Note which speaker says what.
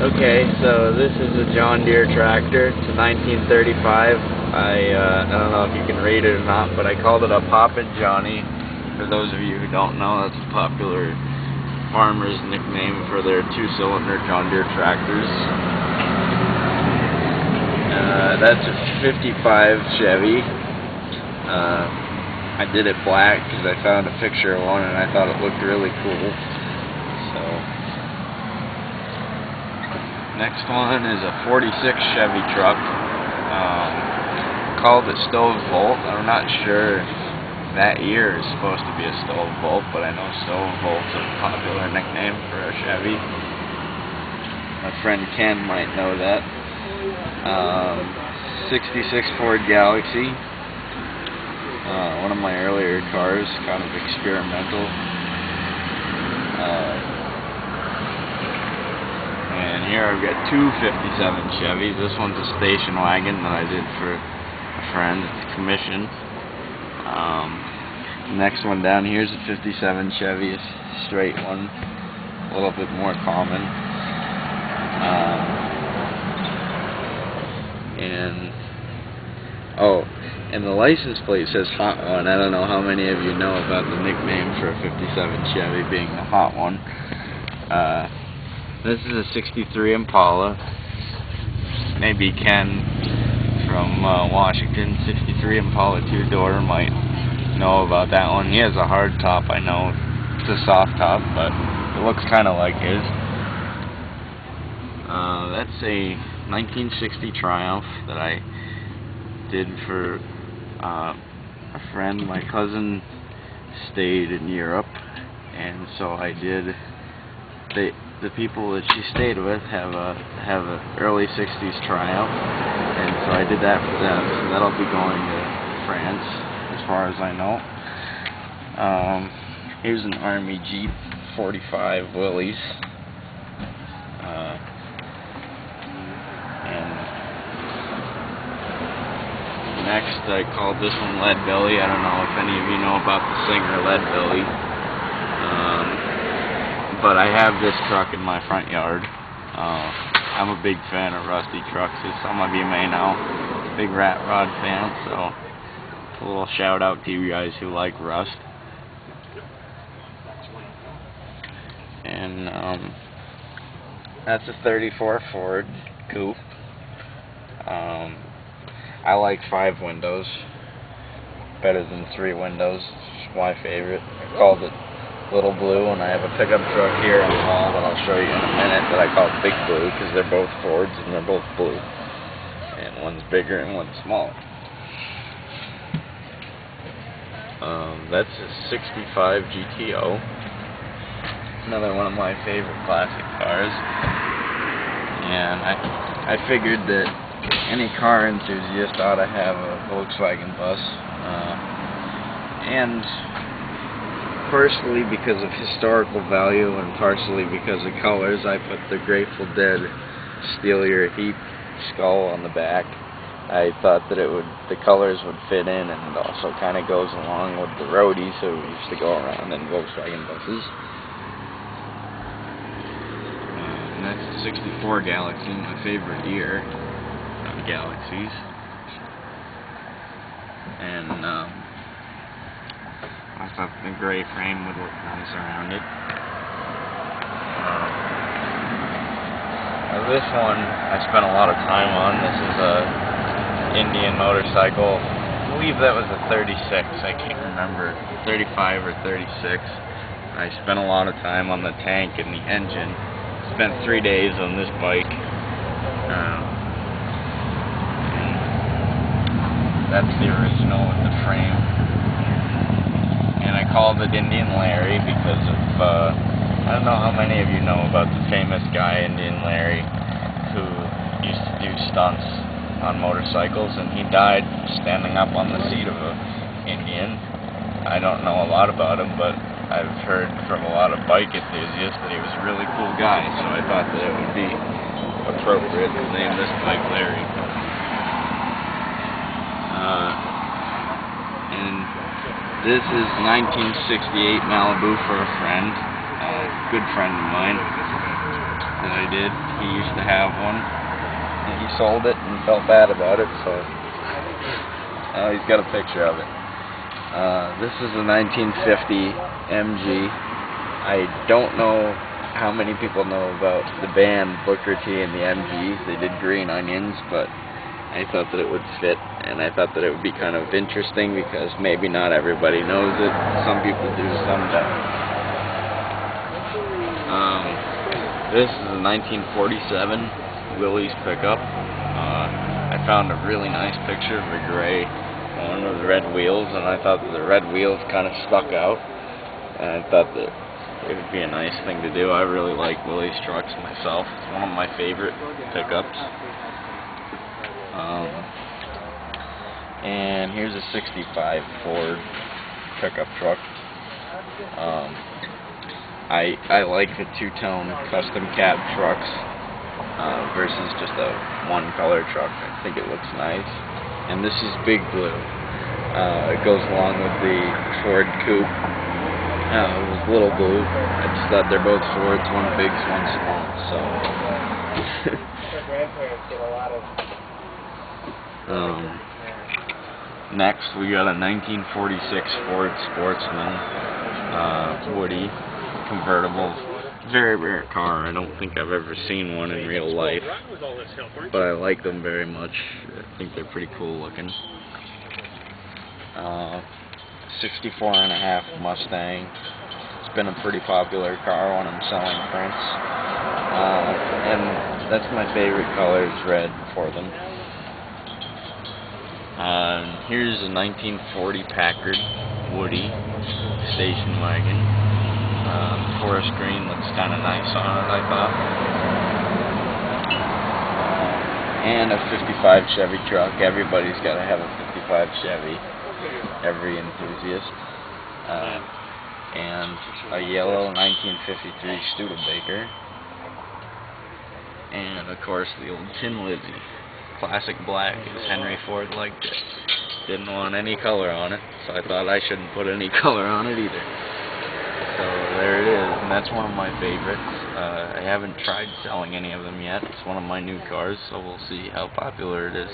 Speaker 1: Okay, so this is a John Deere tractor. It's a 1935. I don't know if you can read it or not, but I called it a Poppin' Johnny. For those of you who don't know, that's a popular farmer's nickname for their two-cylinder John Deere tractors. That's a 55 Chevy. I did it black because I found a picture of one and I thought it looked really cool. So next one is a 46 Chevy truck. Called it Stove Volt. I'm not sure if that year is supposed to be a Stove Volt, but I know Stove Volt's a popular nickname for a Chevy. My friend Ken might know that. 66 Ford Galaxy. One of my earlier cars, kind of experimental. And here I've got two 57 Chevys. This one's a station wagon that I did for a friend. It's a commission. Next one down here is a 57 Chevy, a straight one, a little bit more common. And the license plate says Hot One. I don't know how many of you know about the nickname for a 57 Chevy being the Hot One. This is a 63 Impala. Maybe Ken from Washington, 63 Impala two-door might know about that one. He has a hard top, I know. It's a soft top, but it looks kind of like his. That's a 1960 Triumph that I did for a friend. My cousin stayed in Europe, and so I did. The people that she stayed with have a early 60s Triumph, and so I did that for them. So that'll be going to France, as far as I know. Here's an Army Jeep 45 Willys. Next, I called this one Lead Belly. I don't know if any of you know about the singer Lead Belly. But I have this truck in my front yard. I'm a big fan of rusty trucks, as some of you may know. Big Rat Rod fan, so a little shout out to you guys who like rust. And that's a 34 Ford Coupe. I like 5 windows better than 3 windows. It's my favorite. I called it Little Blue, and I have a pickup truck here on the wall that I'll show you in a minute that I call Big Blue because they're both Fords and they're both blue. And one's bigger and one's smaller. That's a 65 GTO. Another one of my favorite classic cars. And I figured that any car enthusiast ought to have a Volkswagen bus. And partially because of historical value and partially because of colors, I put the Grateful Dead Steal Your Heat skull on the back. I thought that the colors would fit in, and it also kind of goes along with the roadies who used to go around in Volkswagen buses. And that's the 64 Galaxy, my favorite year of Galaxies. And I thought the gray frame would look nice around it. This one I spent a lot of time on. This is a Indian motorcycle. I believe that was a 36. I can't remember, 35 or 36. I spent a lot of time on the tank and the engine. Spent 3 days on this bike. That's the original with the frame. And I called it Indian Larry because of, I don't know how many of you know about the famous guy Indian Larry who used to do stunts on motorcycles, and he died standing up on the seat of an Indian. I don't know a lot about him, but I've heard from a lot of bike enthusiasts that he was a really cool guy, so I thought that it would be appropriate to name this bike Larry. And this is 1968 Malibu for a friend, a good friend of mine. that I did. He used to have one, and he sold it and felt bad about it, so he's got a picture of it. This is a 1950 MG. I don't know how many people know about the band Booker T and the MGs. They did Green Onions, but I thought that it would fit, and I thought that it would be kind of interesting because maybe not everybody knows it. Some people do, some don't. This is a 1947 Willys pickup. I found a really nice picture of a gray one with red wheels, and I thought that the red wheels kind of stuck out, and I thought that it would be a nice thing to do. I really like Willys trucks myself. It's one of my favorite pickups. And here's a 65 Ford pickup truck. I like the two-tone custom cab trucks versus just a one-color truck. I think it looks nice. And this is Big Blue. It goes along with the Ford Coupe. It was Little Blue. I just thought they're both Fords, one big, one small. So. Next, we got a 1946 Ford Sportsman Woody convertible. Very rare car. I don't think I've ever seen one in real life, but I like them very much. I think they're pretty cool looking. 64.5 Mustang. It's been a pretty popular car when I'm selling prints, and that's my favorite color is red for them. Here's a 1940 Packard Woody station wagon. Forest green looks kind of nice on it, I thought. And a 55 Chevy truck. Everybody's got to have a 55 Chevy. Every enthusiast. And a yellow 1953 Studebaker. And of course the old Tin Lizzie. Classic black, as Henry Ford liked it. Didn't want any color on it, so I thought I shouldn't put any color on it either. So there it is, and that's one of my favorites. I haven't tried selling any of them yet. It's one of my new cars, so we'll see how popular it is.